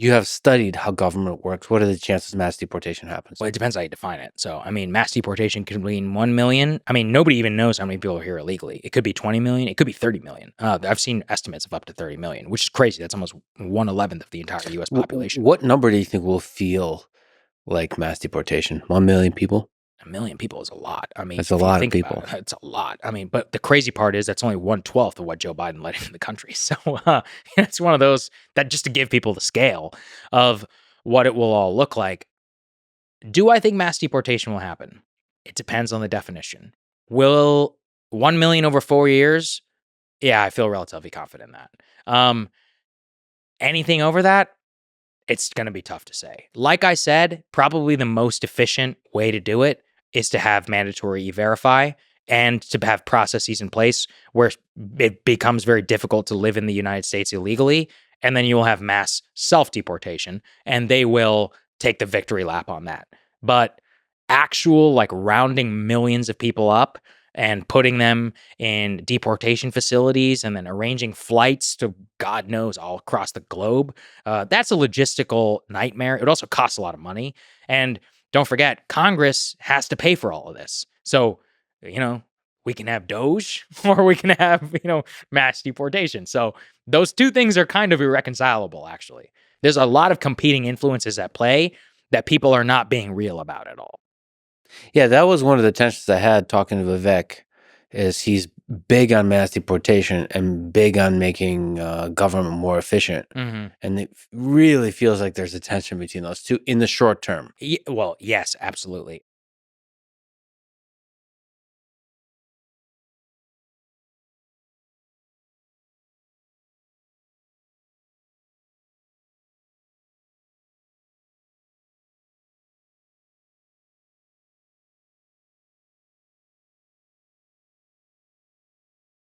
You have studied how government works. What are the chances mass deportation happens? Well, it depends how you define it. So, I mean, mass deportation could mean 1 million. I mean, nobody even knows how many people are here illegally. It could be 20 million. It could be 30 million. I've seen estimates of up to 30 million, which is crazy. That's almost 1/11 of the entire U.S. population. What number do you think will feel like mass deportation? 1 million people? 1 million people is a lot. I mean, That's a if you lot of think people. about it, it's a lot. I mean, but the crazy part is that's only 1/12 of what Joe Biden let into the country. So it's one of those that just to give people the scale of what it will all look like. Do I think mass deportation will happen? It depends on the definition. Will 1 million over 4 years? Yeah, I feel relatively confident in that. Anything over that, it's going to be tough to say. Like I said, probably the most efficient way to do it is to have mandatory e-verify and to have processes in place where it becomes very difficult to live in the United States illegally. And then you will have mass self-deportation, and they will take the victory lap on that. But actual, like, rounding millions of people up and putting them in deportation facilities and then arranging flights to God knows all across the globe, that's a logistical nightmare. It also costs a lot of money. And don't forget, Congress has to pay for all of this. So, we can have Doge or we can have, mass deportation. So those two things are kind of irreconcilable, actually. There's a lot of competing influences at play that people are not being real about at all. Yeah, that was one of the tensions I had talking to Vivek, is he's big on mass deportation and big on making government more efficient. Mm-hmm. And it really feels like there's a tension between those two in the short term. Well, yes, absolutely.